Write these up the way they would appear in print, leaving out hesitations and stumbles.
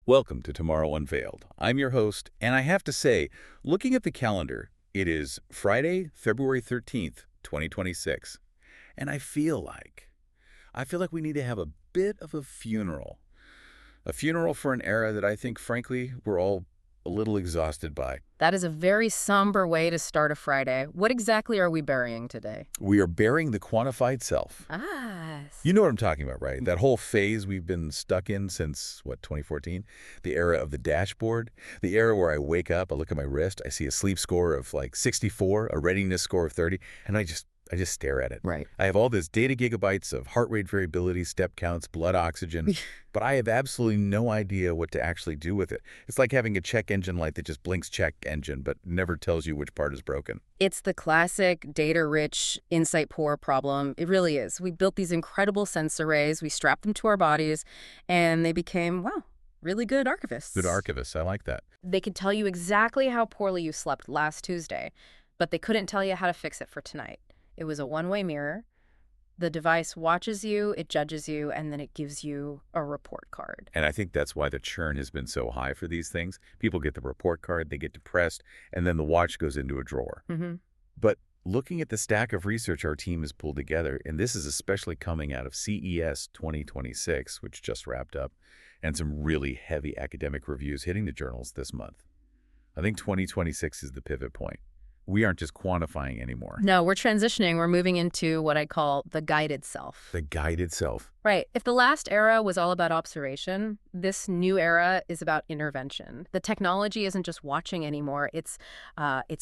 Welcome to Tomorrow Unveiled. I'm your host, and I have to say, looking at the calendar, it is Friday, February 13th, 2026. And I feel like we need to have a bit of a funeral. A funeral for an era that I think, frankly, we're all a little exhausted by. That is a very somber way to start a Friday. What exactly are we burying today? We are burying the quantified self. Ah, You know what I'm talking about, right? That whole phase we've been stuck in since, 2014? The era of the dashboard. The era where I wake up, I look at my wrist, I see a sleep score of like 64, a readiness score of 30, and I just stare at it. right. I have all this data gigabytes of heart rate variability, step counts, blood oxygen, but I have absolutely no idea what to actually do with it. It's like having a check engine light that just blinks check engine, but never tells you which part is broken. It's the classic data-rich, insight-poor problem. It really is. We built these incredible sense arrays, we strapped them to our bodies, and they became, well, really good archivists. Good archivists, I like that. They could tell you exactly how poorly you slept last Tuesday, but they couldn't tell you how to fix it for tonight. It was a one-way mirror. The device watches you, it judges you, and then it gives you a report card. And I think that's why the churn has been so high for these things. People get the report card, they get depressed, and then the watch goes into a drawer. Mm-hmm. But looking at the stack of research our team has pulled together, and this is especially coming out of CES 2026, which just wrapped up, and some really heavy academic reviews hitting the journals this month. I think 2026 is the pivot point. We aren't just quantifying anymore. No, we're transitioning. We're moving into what I call the guided self. The guided self. Right. If the last era was all about observation, this new era is about intervention. The technology isn't just watching anymore. It's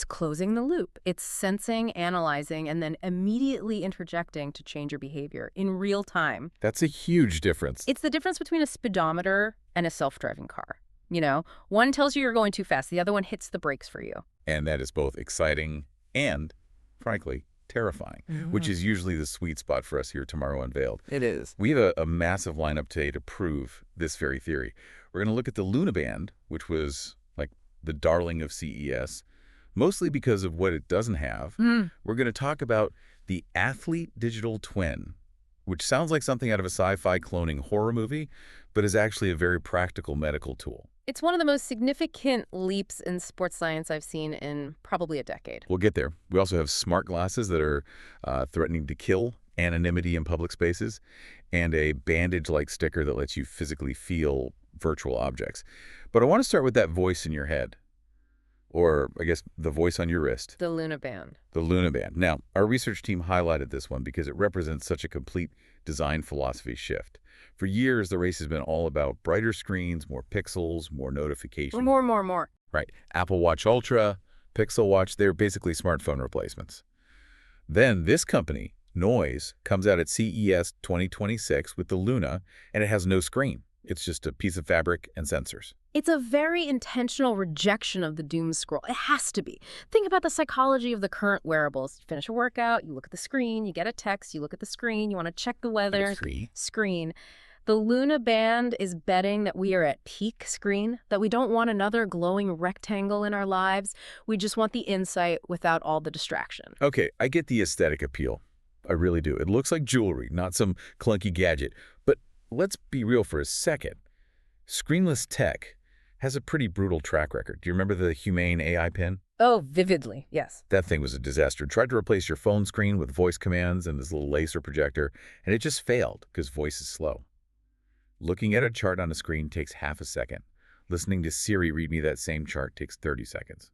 closing the loop. It's sensing, analyzing, and then immediately interjecting to change your behavior in real time. That's a huge difference. It's the difference between a speedometer and a self-driving car. You know, one tells you you're going too fast. The other one hits the brakes for you. And that is both exciting and, frankly, terrifying, which is usually the sweet spot for us here at Tomorrow Unveiled. It is. We have a massive lineup today to prove this very theory. We're going to look at the Luna Band, which was like the darling of CES, mostly because of what it doesn't have. We're going to talk about the athlete digital twin, which sounds like something out of a sci-fi cloning horror movie, but is actually a very practical medical tool. It's one of the most significant leaps in sports science I've seen in probably a decade. We'll get there. We also have smart glasses that are threatening to kill anonymity in public spaces, and a bandage-like sticker that lets you physically feel virtual objects. But I want to start with that voice in your head, or I guess the voice on your wrist. The Luna Band. The Luna Band. Now, our research team highlighted this one because it represents such a complete design philosophy shift. For years, the race has been all about brighter screens, more pixels, more notifications. More. Right. Apple Watch Ultra, Pixel Watch, they're basically smartphone replacements. Then this company, Noise, comes out at CES 2026 with the Luna, and it has no screen. It's just a piece of fabric and sensors. It's a very intentional rejection of the doom scroll. It has to be. Think about the psychology of the current wearables. You finish a workout, you look at the screen, you get a text, you look at the screen, you want to check the weather. Screen. The Luna Band is betting that we are at peak screen, that we don't want another glowing rectangle in our lives. We just want the insight without all the distraction. Okay, I get the aesthetic appeal. I really do. It looks like jewelry, not some clunky gadget. But let's be real for a second. Screenless tech has a pretty brutal track record. Do you remember the Humane AI pen? Oh, vividly, yes. That thing was a disaster. Tried to replace your phone screen with voice commands and this little laser projector, and it just failed because voice is slow. Looking at a chart on a screen takes half a second. Listening to Siri read me that same chart takes 30 seconds.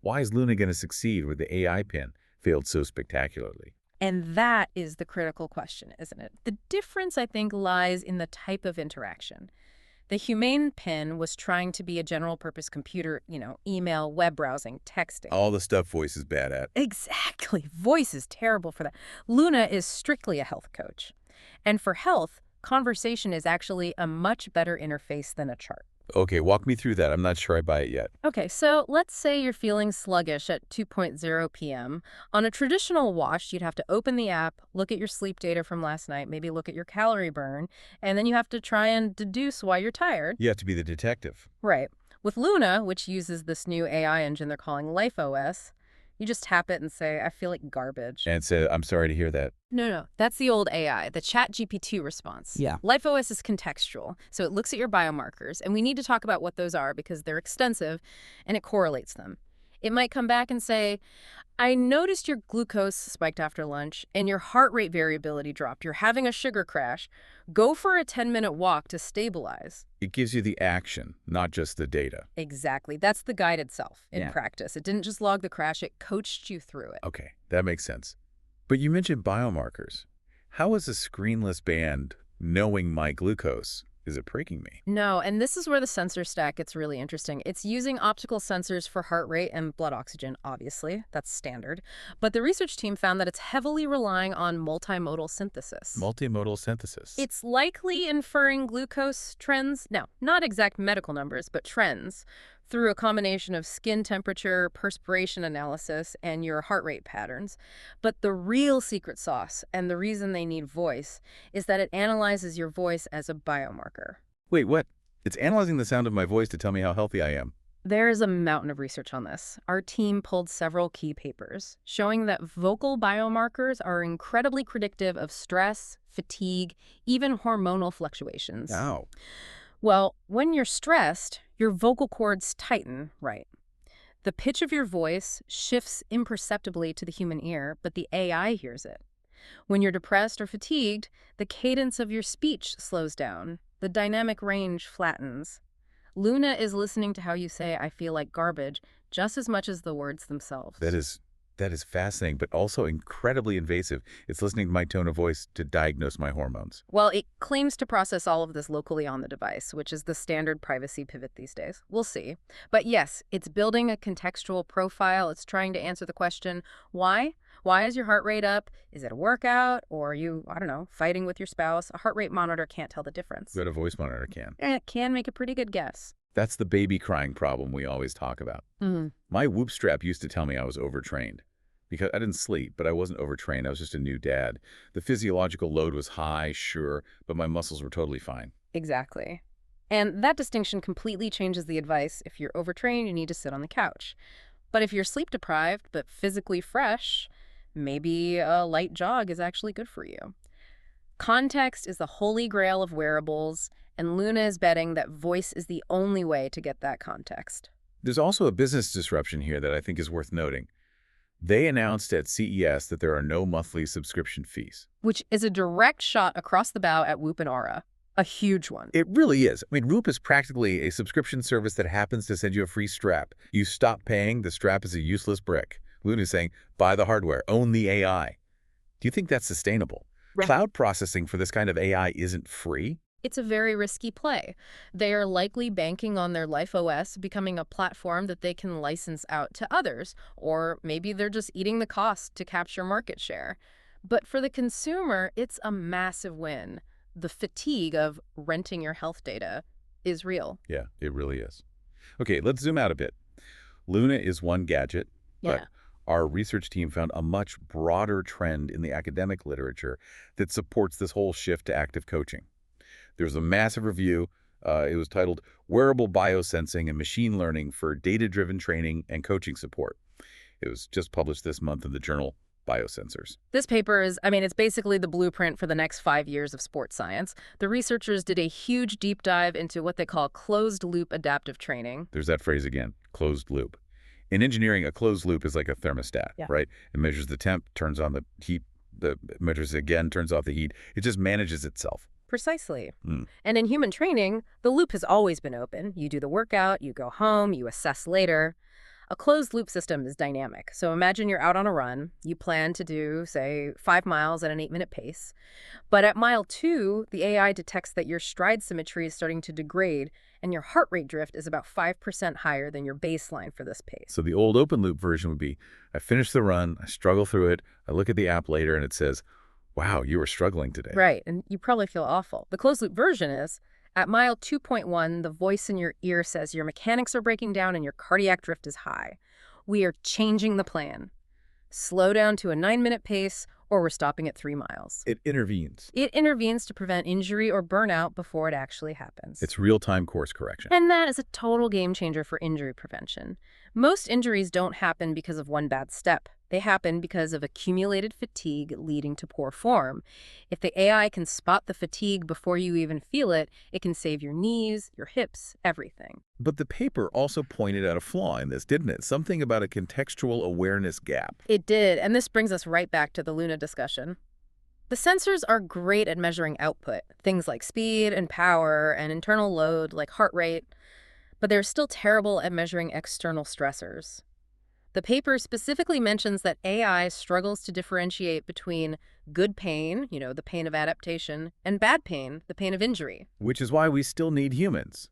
Why is Luna going to succeed where the AI pen failed so spectacularly? And that is the critical question, isn't it? The difference, I think, lies in the type of interaction. The Humane pen was trying to be a general-purpose computer, email, web browsing, texting. All the stuff voice is bad at. Exactly. Voice is terrible for that. Luna is strictly a health coach. And for health, conversation is actually a much better interface than a chart. Okay, walk me through that. I'm not sure I buy it yet. Okay, so let's say you're feeling sluggish at 2:00 p.m. On a traditional watch, you'd have to open the app, look at your sleep data from last night, maybe look at your calorie burn, and then you have to try and deduce why you're tired. You have to be the detective. Right. With Luna, which uses this new AI engine they're calling LifeOS, You just tap it and say, I feel like garbage. And say, I'm sorry to hear that. No. That's the old AI, the ChatGPT response. Yeah. LifeOS is contextual, so it looks at your biomarkers, and we need to talk about what those are because they're extensive, and it correlates them. It might come back and say, I noticed your glucose spiked after lunch and your heart rate variability dropped. You're having a sugar crash. Go for a 10-minute walk to stabilize. It gives you the action, not just the data. Exactly. That's the guide itself in Yeah. practice. It didn't just log the crash, it coached you through it. Okay, that makes sense. But you mentioned biomarkers. How is a screenless band knowing my glucose? Is it pricking me? No, and this is where the sensor stack gets really interesting. It's using optical sensors for heart rate and blood oxygen, obviously. That's standard. But the research team found that it's heavily relying on multimodal synthesis. Multimodal synthesis. It's likely inferring glucose trends, no, not exact medical numbers, but trends, through a combination of skin temperature, perspiration analysis, and your heart rate patterns. But the real secret sauce, and the reason they need voice, is that it analyzes your voice as a biomarker. Wait, what? It's analyzing the sound of my voice to tell me how healthy I am. There is a mountain of research on this. Our team pulled several key papers showing that vocal biomarkers are incredibly predictive of stress, fatigue, even hormonal fluctuations. Ow. Well, when you're stressed, your vocal cords tighten, right? The pitch of your voice shifts imperceptibly to the human ear, but the AI hears it. When you're depressed or fatigued, the cadence of your speech slows down. The dynamic range flattens. Luna is listening to how you say, I feel like garbage, just as much as the words themselves. That is fascinating, but also incredibly invasive. It's listening to my tone of voice to diagnose my hormones. Well, it claims to process all of this locally on the device, which is the standard privacy pivot these days. We'll see. But yes, it's building a contextual profile. It's trying to answer the question, why? Why is your heart rate up? Is it a workout? Or are you, I don't know, fighting with your spouse? A heart rate monitor can't tell the difference. But a voice monitor can. And it can make a pretty good guess. That's the baby crying problem we always talk about. My Whoop strap used to tell me I was overtrained. Because I didn't sleep, but I wasn't overtrained. I was just a new dad. The physiological load was high, sure, but my muscles were totally fine. Exactly. And that distinction completely changes the advice. If you're overtrained, you need to sit on the couch. But if you're sleep deprived but physically fresh, maybe a light jog is actually good for you. Context is the holy grail of wearables, and Luna is betting that voice is the only way to get that context. There's also a business disruption here that I think is worth noting. They announced at CES that there are no monthly subscription fees. Which is a direct shot across the bow at Whoop and Aura. A huge one. It really is. I mean, Whoop is practically a subscription service that happens to send you a free strap. You stop paying, the strap is a useless brick. Luna is saying, buy the hardware, own the AI. Do you think that's sustainable? Right. Cloud processing for this kind of AI isn't free? It's a very risky play. They are likely banking on their LifeOS becoming a platform that they can license out to others, or maybe they're just eating the cost to capture market share. But for the consumer, it's a massive win. The fatigue of renting your health data is real. Yeah, it really is. Okay, let's zoom out a bit. Luna is one gadget, but our research team found a much broader trend in the academic literature that supports this whole shift to active coaching. There's a massive review. It was titled Wearable Biosensing and Machine Learning for Data-Driven Training and Coaching Support. It was just published this month in the journal Biosensors. This paper is, it's basically the blueprint for the next 5 years of sports science. The researchers did a huge deep dive into what they call closed-loop adaptive training. There's that phrase again, closed loop. In engineering, a closed loop is like a thermostat, right? It measures the temp, turns on the heat, measures again, turns off the heat. It just manages itself. Precisely. And in human training, the loop has always been open. You do the workout, you go home, you assess later. A closed-loop system is dynamic. So imagine you're out on a run. You plan to do, say, 5 miles at an 8-minute pace. But at mile 2, the AI detects that your stride symmetry is starting to degrade, and your heart rate drift is about 5% higher than your baseline for this pace. So the old open-loop version would be, I finish the run, I struggle through it, I look at the app later, and it says, wow, you were struggling today. Right, and you probably feel awful. The closed-loop version is, at mile 2.1, the voice in your ear says your mechanics are breaking down and your cardiac drift is high. We are changing the plan. Slow down to a 9-minute pace or we're stopping at 3 miles. It intervenes. It intervenes to prevent injury or burnout before it actually happens. It's real-time course correction. And that is a total game changer for injury prevention. Most injuries don't happen because of one bad step. They happen because of accumulated fatigue leading to poor form. If the AI can spot the fatigue before you even feel it, it can save your knees, your hips, everything. But the paper also pointed out a flaw in this, didn't it? Something about a contextual awareness gap. It did, and this brings us right back to the Luna discussion. The sensors are great at measuring output, things like speed and power and internal load like heart rate, but they're still terrible at measuring external stressors. The paper specifically mentions that AI struggles to differentiate between good pain, the pain of adaptation, and bad pain, the pain of injury. Which is why we still need humans.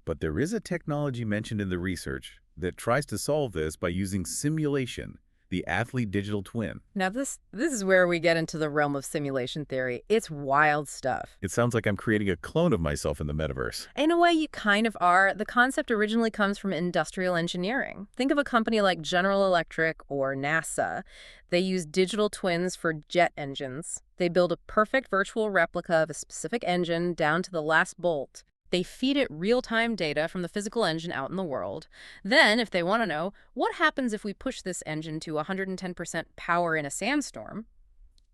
But there is a technology mentioned in the research that tries to solve this by using simulation, the athlete digital twin. Now, this is where we get into the realm of simulation theory. It's wild stuff. It sounds like I'm creating a clone of myself in the metaverse. In a way, you kind of are. The concept originally comes from industrial engineering. Think of a company like General Electric or NASA. They use digital twins for jet engines. They build a perfect virtual replica of a specific engine down to the last bolt. They feed it real-time data from the physical engine out in the world. Then, if they want to know, what happens if we push this engine to 110% power in a sandstorm,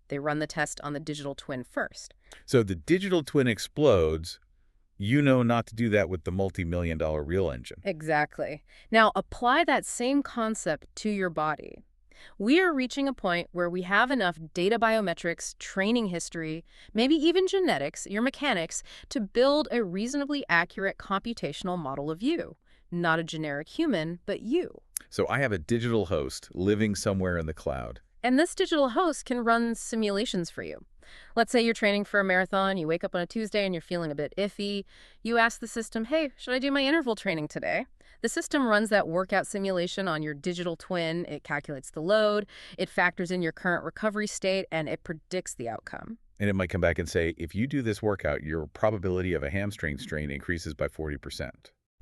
they run the test on the digital twin first. So the digital twin explodes. You know not to do that with the multi-million-dollar real engine. Exactly. Now, apply that same concept to your body. We are reaching a point where we have enough data biometrics, training history, maybe even genetics, your mechanics, to build a reasonably accurate computational model of you. Not a generic human, but you. So I have a digital host living somewhere in the cloud. And this digital host can run simulations for you. Let's say you're training for a marathon, you wake up on a Tuesday and you're feeling a bit iffy. You ask the system, hey, should I do my interval training today? The system runs that workout simulation on your digital twin. It calculates the load, it factors in your current recovery state, and it predicts the outcome. And it might come back and say, if you do this workout, your probability of a hamstring strain increases by 40%.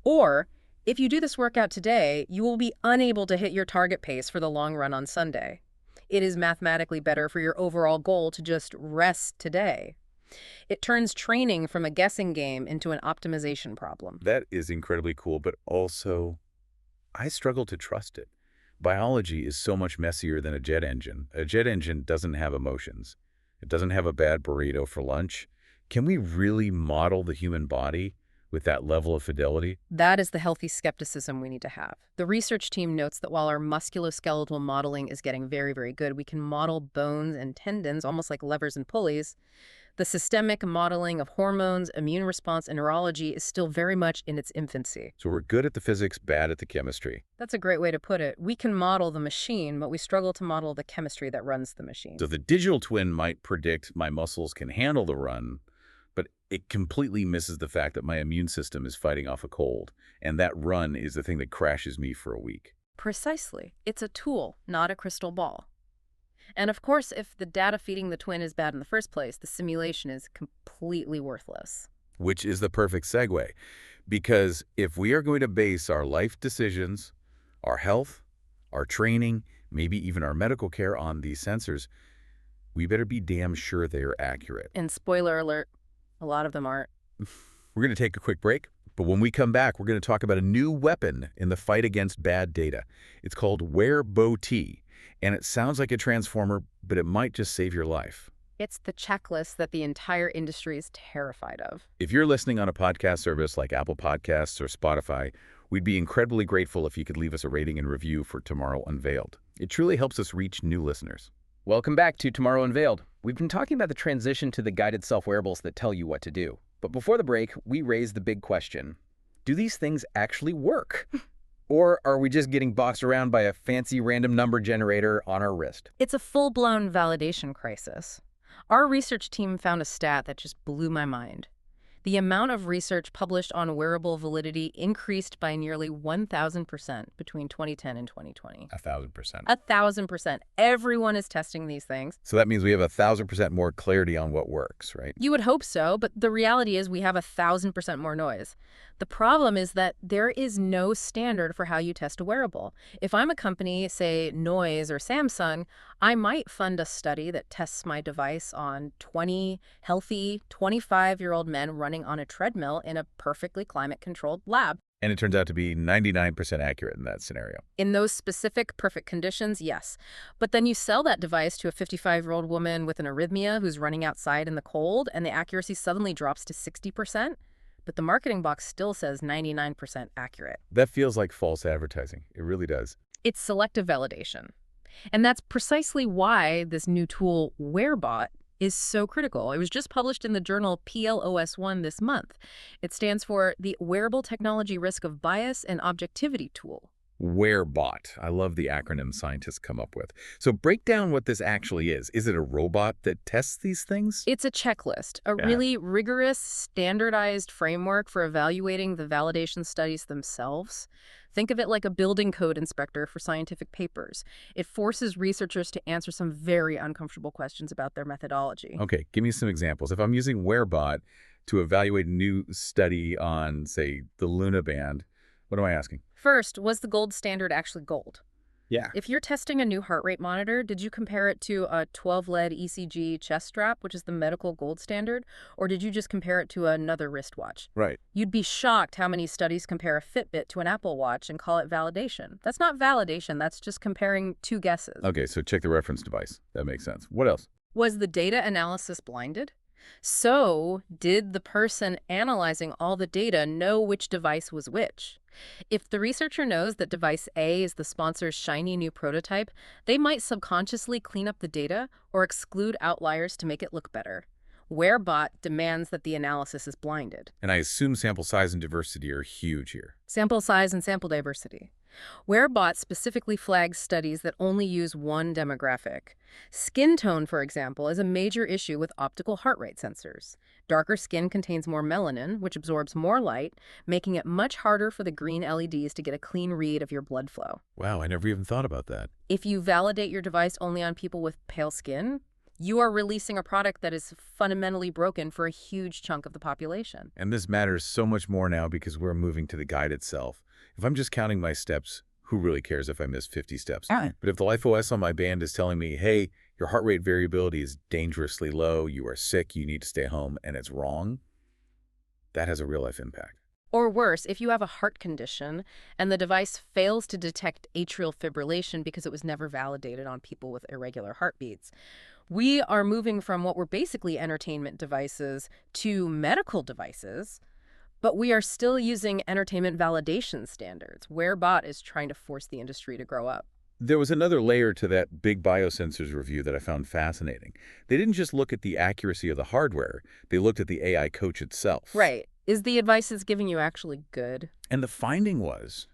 Or, if you do this workout today, you will be unable to hit your target pace for the long run on Sunday. It is mathematically better for your overall goal to just rest today. It turns training from a guessing game into an optimization problem. That is incredibly cool, but also, I struggle to trust it. Biology is so much messier than a jet engine. A jet engine doesn't have emotions. It doesn't have a bad burrito for lunch. Can we really model the human body with that level of fidelity? That is the healthy skepticism we need to have. The research team notes that while our musculoskeletal modeling is getting very, very good, we can model bones and tendons almost like levers and pulleys. The systemic modeling of hormones, immune response, and neurology is still very much in its infancy. So we're good at the physics, bad at the chemistry. That's a great way to put it. We can model the machine, but we struggle to model the chemistry that runs the machine. So the digital twin might predict my muscles can handle the run, but it completely misses the fact that my immune system is fighting off a cold, and that run is the thing that crashes me for a week. Precisely. It's a tool, not a crystal ball. And of course, if the data feeding the twin is bad in the first place, the simulation is completely worthless. Which is the perfect segue, because if we are going to base our life decisions, our health, our training, maybe even our medical care on these sensors, we better be damn sure they are accurate. And spoiler alert, a lot of them aren't. We're going to take a quick break, but when we come back, we're going to talk about a new weapon in the fight against bad data. It's called WearBot. And it sounds like a transformer, but it might just save your life. It's the checklist that the entire industry is terrified of. If you're listening on a podcast service like Apple Podcasts or Spotify, we'd be incredibly grateful if you could leave us a rating and review for Tomorrow Unveiled. It truly helps us reach new listeners. Welcome back to Tomorrow Unveiled. We've been talking about the transition to the guided self-wearables that tell you what to do. But before the break, we raised the big question. Do these things actually work? Or are we just getting bossed around by a fancy random number generator on our wrist? It's a full-blown validation crisis. Our research team found a stat that just blew my mind. The amount of research published on wearable validity increased by nearly 1,000% between 2010 and 2020. 1,000%. 1,000%. Everyone is testing these things. So that means we have 1,000% more clarity on what works, right? You would hope so, but the reality is we have 1,000% more noise. The problem is that there is no standard for how you test a wearable. If I'm a company, say Noise or Samsung, I might fund a study that tests my device on 20 healthy 25-year-old men running on a treadmill in a perfectly climate-controlled lab. And it turns out to be 99% accurate in that scenario. In those specific perfect conditions, yes. But then you sell that device to a 55-year-old woman with an arrhythmia who's running outside in the cold, and the accuracy suddenly drops to 60%. But the marketing box still says 99% accurate. That feels like false advertising. It really does. It's selective validation. And that's precisely why this new tool, WearBot, is so critical. It was just published in the journal PLOS1 this month. It stands for the Wearable Technology Risk of Bias and Objectivity Tool. WearBot. I love the acronym scientists come up with. So break down what this actually is. Is it a robot that tests these things? It's a checklist, a really rigorous, standardized framework for evaluating the validation studies themselves. Think of it like a building code inspector for scientific papers. It forces researchers to answer some very uncomfortable questions about their methodology. Okay, give me some examples. If I'm using WearBot to evaluate a new study on, say, the Luna band, what am I asking? First, was the gold standard actually gold? Yeah. If you're testing a new heart rate monitor, did you compare it to a 12-lead ECG chest strap, which is the medical gold standard, or did you just compare it to another wristwatch? Right. You'd be shocked how many studies compare a Fitbit to an Apple Watch and call it validation. That's not validation, that's just comparing two guesses. Okay, so check the reference device. That makes sense. What else? Was the data analysis blinded? So, did the person analyzing all the data know which device was which? If the researcher knows that device A is the sponsor's shiny new prototype, they might subconsciously clean up the data or exclude outliers to make it look better. WearBot demands that the analysis is blinded. And I assume sample size and diversity are huge here. Sample size and sample diversity. WearBot specifically flags studies that only use one demographic. Skin tone, for example, is a major issue with optical heart rate sensors. Darker skin contains more melanin, which absorbs more light, making it much harder for the green LEDs to get a clean read of your blood flow. Wow, I never even thought about that. If you validate your device only on people with pale skin, you are releasing a product that is fundamentally broken for a huge chunk of the population. And this matters so much more now because we're moving to the guide itself. If I'm just counting my steps, who really cares if I miss 50 steps? But if the LifeOS on my band is telling me, hey, your heart rate variability is dangerously low, you are sick, you need to stay home, and it's wrong, that has a real-life impact. Or worse, if you have a heart condition and the device fails to detect atrial fibrillation because it was never validated on people with irregular heartbeats. We are moving from what were basically entertainment devices to medical devices, but we are still using entertainment validation standards. WearBot is trying to force the industry to grow up. There was another layer to that big biosensors review that I found fascinating. They didn't just look at the accuracy of the hardware, they looked at the AI coach itself. Right. Is the advice it's giving you actually good? And the finding was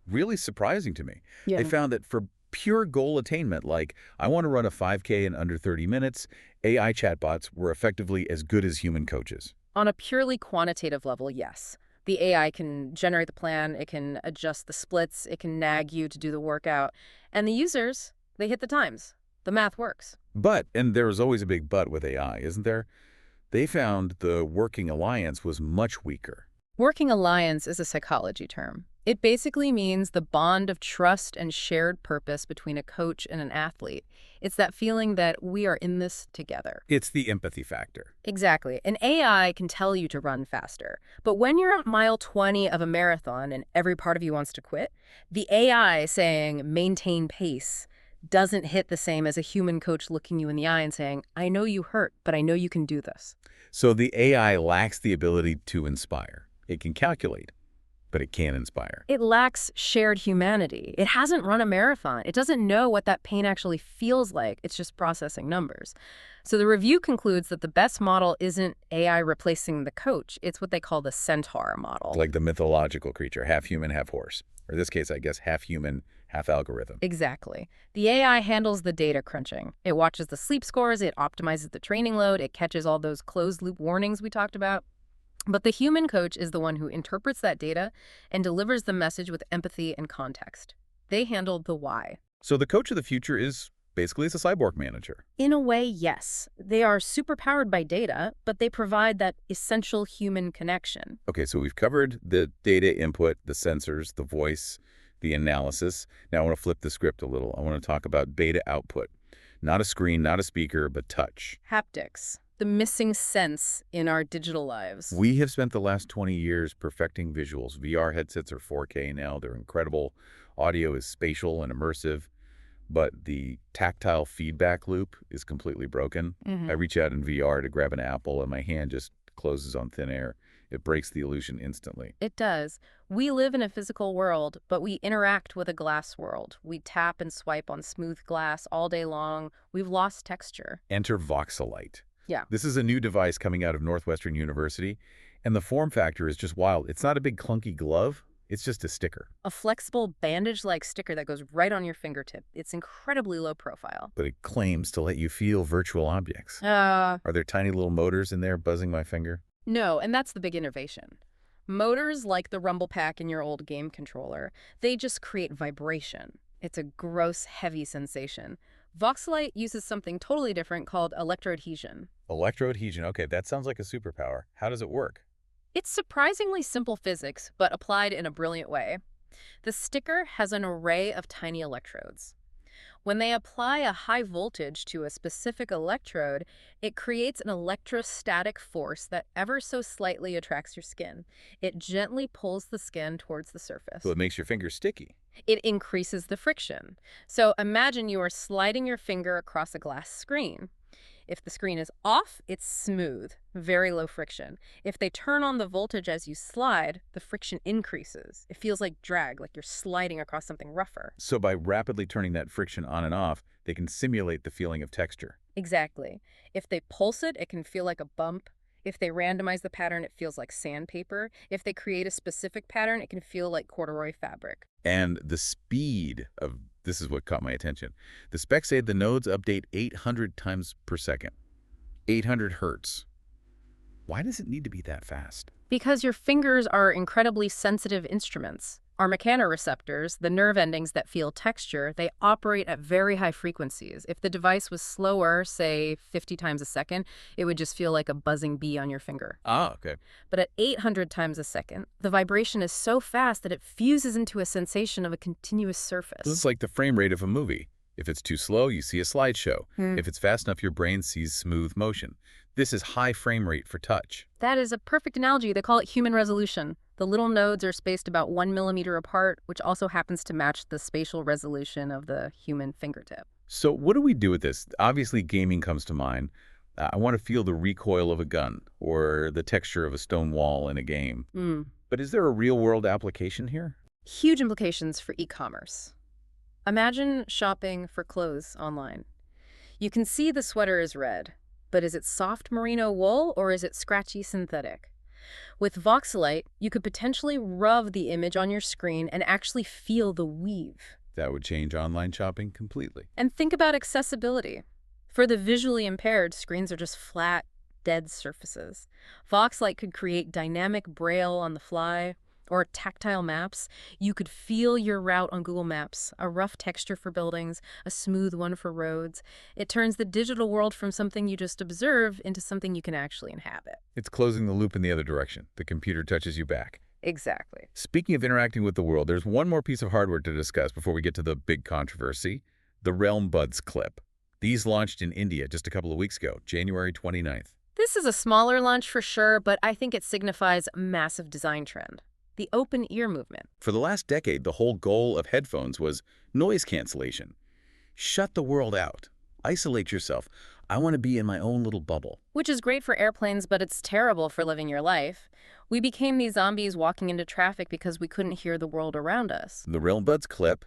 really surprising to me. Yeah. They found that for pure goal attainment, like I want to run a 5K in under 30 minutes, AI chatbots were effectively as good as human coaches. On a purely quantitative level, yes. The AI can generate the plan, it can adjust the splits, it can nag you to do the workout. And the users, they hit the times. The math works. But, and there's always a big but with AI, isn't there? They found the working alliance was much weaker. Working alliance is a psychology term. It basically means the bond of trust and shared purpose between a coach and an athlete. It's that feeling that we are in this together. It's the empathy factor. Exactly. An AI can tell you to run faster. But when you're at mile 20 of a marathon and every part of you wants to quit, the AI saying maintain pace doesn't hit the same as a human coach looking you in the eye and saying, I know you hurt, but I know you can do this. So the AI lacks the ability to inspire. It can calculate, but it can't inspire. It lacks shared humanity. It hasn't run a marathon. It doesn't know what that pain actually feels like. It's just processing numbers. So the review concludes that the best model isn't AI replacing the coach. It's what they call the centaur model. Like the mythological creature, half human, half horse. Or in this case, I guess, half human, half algorithm. Exactly. The AI handles the data crunching. It watches the sleep scores, it optimizes the training load, it catches all those closed-loop warnings we talked about. But the human coach is the one who interprets that data and delivers the message with empathy and context. They handle the why. So the coach of the future is basically it's a cyborg manager. In a way, yes. They are superpowered by data, but they provide that essential human connection. Okay, so we've covered the data input, the sensors, the voice, the analysis. Now I want to flip the script a little. I want to talk about beta output. Not a screen, not a speaker, but touch. Haptics, the missing sense in our digital lives. We have spent the last 20 years perfecting visuals. VR headsets are 4K now. They're incredible. Audio is spatial and immersive, but the tactile feedback loop is completely broken. I reach out in VR to grab an apple, and my hand just closes on thin air. It breaks the illusion instantly. It does. We live in a physical world, but we interact with a glass world. We tap and swipe on smooth glass all day long. We've lost texture. Enter Voxelite. Yeah. This is a new device coming out of Northwestern University, and the form factor is just wild. It's not a big clunky glove. It's just a sticker. A flexible bandage-like sticker that goes right on your fingertip. It's incredibly low profile. But it claims to let you feel virtual objects. Uh, Are there tiny little motors in there buzzing my finger? No, and that's the big innovation. Motors like the rumble pack in your old game controller, they just create vibration. It's a gross, heavy sensation. Voxelite uses something totally different called electroadhesion. Electroadhesion. Okay, that sounds like a superpower. How does it work? It's surprisingly simple physics, but applied in a brilliant way. The sticker has an array of tiny electrodes. When they apply a high voltage to a specific electrode, it creates an electrostatic force that ever so slightly attracts your skin. It gently pulls the skin towards the surface. So it makes your fingers sticky. It increases the friction. So imagine you are sliding your finger across a glass screen. If the screen is off, it's smooth, very low friction. If they turn on the voltage as you slide, the friction increases. It feels like drag, like you're sliding across something rougher. So by rapidly turning that friction on and off, they can simulate the feeling of texture. Exactly. If they pulse it, it can feel like a bump. If they randomize the pattern, it feels like sandpaper. If they create a specific pattern, it can feel like corduroy fabric. And the speed of this is what caught my attention. The specs say the nodes update 800 times per second. 800 hertz. Why does it need to be that fast? Because your fingers are incredibly sensitive instruments. Our mechanoreceptors, the nerve endings that feel texture, they operate at very high frequencies. If the device was slower, say 50 times a second, it would just feel like a buzzing bee on your finger. Ah, okay. But at 800 times a second, the vibration is so fast that it fuses into a sensation of a continuous surface. This is like the frame rate of a movie. If it's too slow, you see a slideshow. If it's fast enough, your brain sees smooth motion. This is high frame rate for touch. That is a perfect analogy. They call it human resolution. The little nodes are spaced about 1 millimeter apart, which also happens to match the spatial resolution of the human fingertip. So what do we do with this? Obviously, gaming comes to mind. I want to feel the recoil of a gun or the texture of a stone wall in a game. But is there a real-world application here? Huge implications for e-commerce. Imagine shopping for clothes online. You can see the sweater is red, but is it soft merino wool or is it scratchy synthetic? With Voxelite, you could potentially rub the image on your screen and actually feel the weave. That would change online shopping completely. And think about accessibility. For the visually impaired, screens are just flat, dead surfaces. Voxelite could create dynamic braille on the fly, or tactile maps. You could feel your route on Google Maps, a rough texture for buildings, a smooth one for roads. It turns the digital world from something you just observe into something you can actually inhabit. It's closing the loop in the other direction. The computer touches you back. Exactly. Speaking of interacting with the world, there's one more piece of hardware to discuss before we get to the big controversy, the Realm Buds Clip. These launched in India just a couple of weeks ago, January 29th. This is a smaller launch for sure, but I think it signifies a massive design trend. The open ear movement. For the last decade, the whole goal of headphones was noise cancellation. Shut the world out. Isolate yourself. I want to be in my own little bubble. Which is great for airplanes, but it's terrible for living your life. We became these zombies walking into traffic because we couldn't hear the world around us. The Realm Buds Clip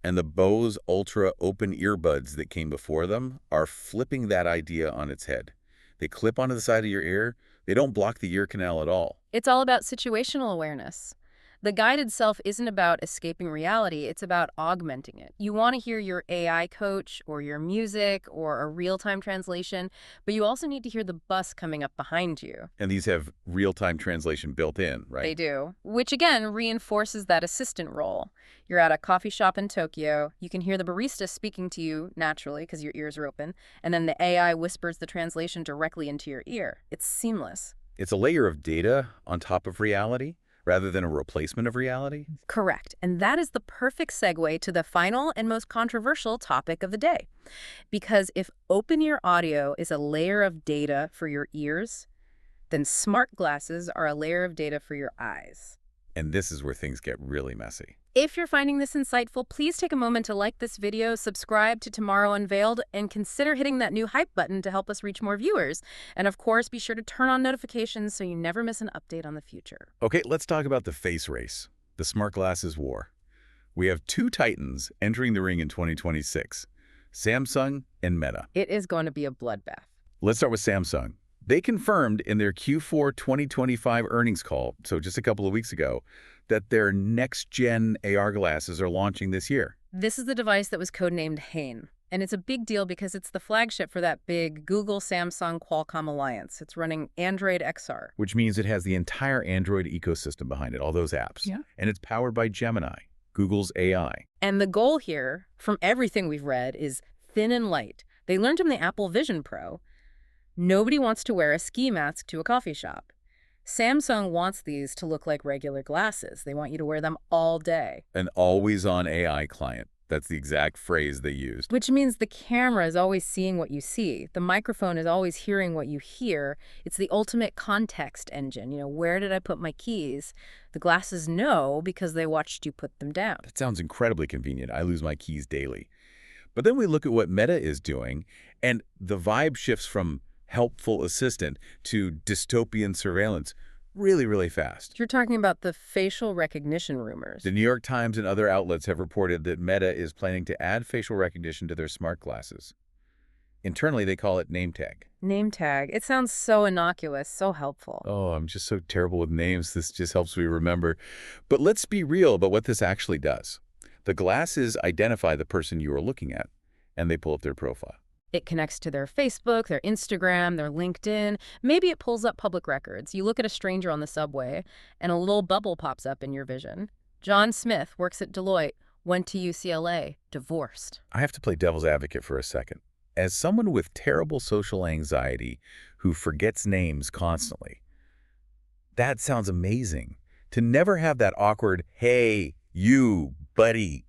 and the Bose Ultra open earbuds that came before them are flipping that idea on its head. They clip onto the side of your ear. They don't block the ear canal at all. It's all about situational awareness. The guided self isn't about escaping reality, it's about augmenting it. You want to hear your AI coach or your music or a real-time translation, but you also need to hear the bus coming up behind you. And these have real-time translation built in, right? They do, which again reinforces that assistant role. You're at a coffee shop in Tokyo, you can hear the barista speaking to you naturally because your ears are open, and then the AI whispers the translation directly into your ear. It's seamless. It's a layer of data on top of reality, rather than a replacement of reality? Correct. And that is the perfect segue to the final and most controversial topic of the day. Because if open-ear audio is a layer of data for your ears, then smart glasses are a layer of data for your eyes. And this is where things get really messy. If you're finding this insightful, please take a moment to like this video, subscribe to Tomorrow Unveiled, and consider hitting that new hype button to help us reach more viewers. And of course, be sure to turn on notifications so you never miss an update on the future. Okay, let's talk about the face race, the smart glasses war. We have two titans entering the ring in 2026, Samsung and Meta. It is going to be a bloodbath. Let's start with Samsung. They confirmed in their Q4 2025 earnings call, so just a couple of weeks ago, that their next-gen AR glasses are launching this year. This is the device that was codenamed Hain. And it's a big deal because it's the flagship for that big Google-Samsung-Qualcomm alliance. It's running Android XR. Which means it has the entire Android ecosystem behind it, all those apps. Yeah. And it's powered by Gemini, Google's AI. And the goal here, from everything we've read, is thin and light. They learned from the Apple Vision Pro. Nobody wants to wear a ski mask to a coffee shop. Samsung wants these to look like regular glasses. They want you to wear them all day. An always-on AI client. That's the exact phrase they used. Which means the camera is always seeing what you see. The microphone is always hearing what you hear. It's the ultimate context engine. You know, where did I put my keys? The glasses know because they watched you put them down. That sounds incredibly convenient. I lose my keys daily. But then we look at what Meta is doing, and the vibe shifts from helpful assistant to dystopian surveillance really, really fast. You're talking about the facial recognition rumors. The New York Times and other outlets have reported that Meta is planning to add facial recognition to their smart glasses. Internally, they call it name tag. Name tag. It sounds so innocuous, so helpful. Oh, I'm just so terrible with names. This just helps me remember. But let's be real about what this actually does. The glasses identify the person you are looking at, and they pull up their profile. It connects to their Facebook, their Instagram, their LinkedIn. Maybe it pulls up public records. You look at a stranger on the subway, and a little bubble pops up in your vision. John Smith works at Deloitte, went to UCLA, divorced. I have to play devil's advocate for a second. As someone with terrible social anxiety who forgets names constantly, that sounds amazing. To never have that awkward, hey, you, buddy,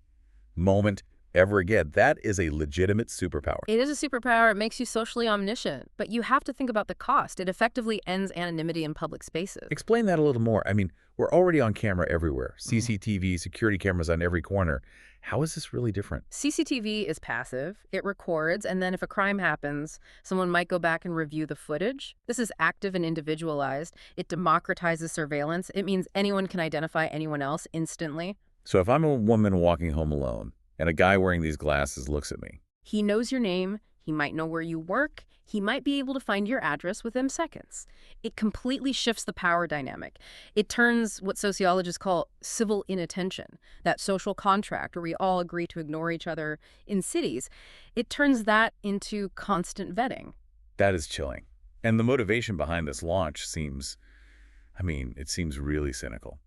moment ever again. That is a legitimate superpower. It is a superpower. It makes you socially omniscient. But you have to think about the cost. It effectively ends anonymity in public spaces. Explain that a little more. I mean, we're already on camera everywhere. CCTV, security cameras on every corner. How is this really different? CCTV is passive. It records, and then if a crime happens, someone might go back and review the footage. This is active and individualized. It democratizes surveillance. It means anyone can identify anyone else instantly. So if I'm a woman walking home alone, and a guy wearing these glasses looks at me. He knows your name, he might know where you work, he might be able to find your address within seconds. It completely shifts the power dynamic. It turns what sociologists call civil inattention, that social contract where we all agree to ignore each other in cities. It turns that into constant vetting. That is chilling. And the motivation behind this launch seems, it seems really cynical.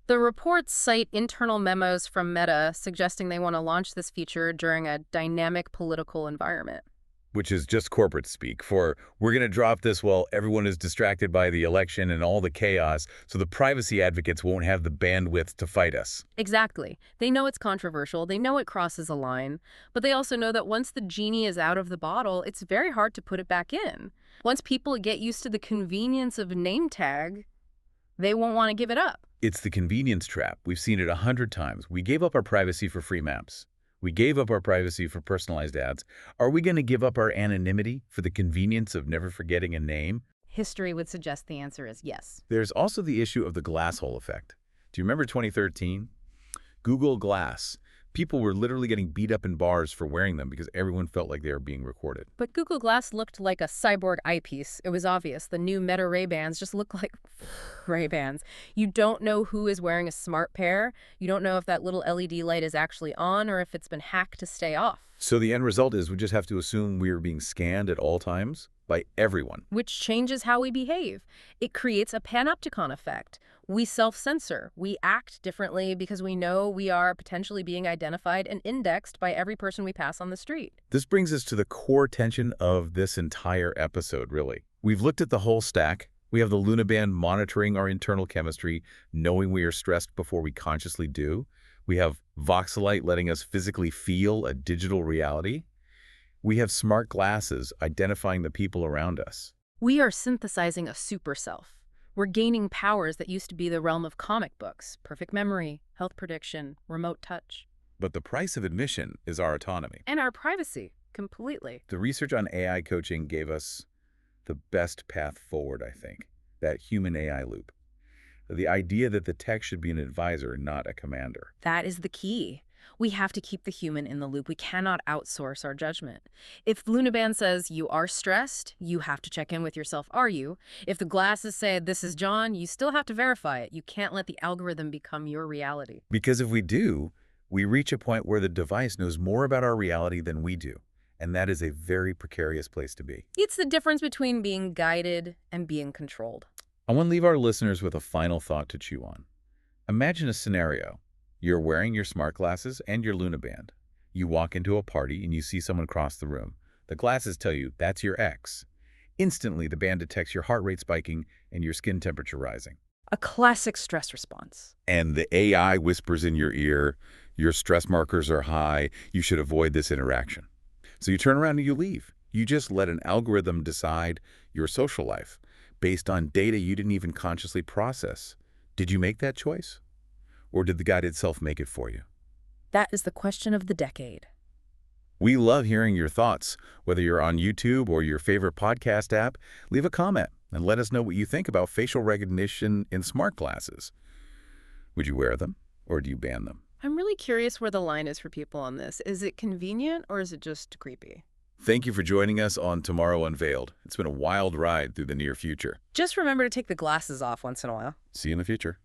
The reports cite internal memos from Meta suggesting they want to launch this feature during a dynamic political environment. Which is just corporate speak for, we're going to drop this while everyone is distracted by the election and all the chaos, so the privacy advocates won't have the bandwidth to fight us. Exactly. They know it's controversial, they know it crosses a line, but they also know that once the genie is out of the bottle, it's very hard to put it back in. Once people get used to the convenience of a name tag, they won't want to give it up. It's the convenience trap. We've seen it 100 times. We gave up our privacy for free maps. We gave up our privacy for personalized ads. Are we going to give up our anonymity for the convenience of never forgetting a name? History would suggest the answer is yes. There's also the issue of the glass hole effect. Do you remember 2013? Google Glass. People were literally getting beat up in bars for wearing them because everyone felt like they were being recorded. But Google Glass looked like a cyborg eyepiece. It was obvious. The new Meta Ray-Bans just look like Ray-Bans. You don't know who is wearing a smart pair. You don't know if that little LED light is actually on or if it's been hacked to stay off. So the end result is we just have to assume we are being scanned at all times by everyone. Which changes how we behave. It creates a panopticon effect. We self-censor. We act differently because we know we are potentially being identified and indexed by every person we pass on the street. This brings us to the core tension of this entire episode, really. We've looked at the whole stack. We have the Lunaband monitoring our internal chemistry, knowing we are stressed before we consciously do. We have Voxelite letting us physically feel a digital reality. We have smart glasses identifying the people around us. We are synthesizing a super self. We're gaining powers that used to be the realm of comic books: perfect memory, health prediction, remote touch. But the price of admission is our autonomy. And our privacy, completely. The research on AI coaching gave us the best path forward, I think, that human-AI loop. The idea that the tech should be an advisor, not a commander. That is the key. We have to keep the human in the loop. We cannot outsource our judgment. If Lunaband says you are stressed, you have to check in with yourself, are you? If the glasses say this is John, you still have to verify it. You can't let the algorithm become your reality. Because if we do, we reach a point where the device knows more about our reality than we do. And that is a very precarious place to be. It's the difference between being guided and being controlled. I want to leave our listeners with a final thought to chew on. Imagine a scenario. You're wearing your smart glasses and your Lunaband. You walk into a party and you see someone cross the room. The glasses tell you that's your ex. Instantly, the band detects your heart rate spiking and your skin temperature rising. A classic stress response. And the AI whispers in your ear, your stress markers are high, you should avoid this interaction. So you turn around and you leave. You just let an algorithm decide your social life based on data you didn't even consciously process. Did you make that choice? Or did the guided self make it for you? That is the question of the decade. We love hearing your thoughts. Whether you're on YouTube or your favorite podcast app, leave a comment and let us know what you think about facial recognition in smart glasses. Would you wear them or do you ban them? I'm really curious where the line is for people on this. Is it convenient or is it just creepy? Thank you for joining us on Tomorrow Unveiled. It's been a wild ride through the near future. Just remember to take the glasses off once in a while. See you in the future.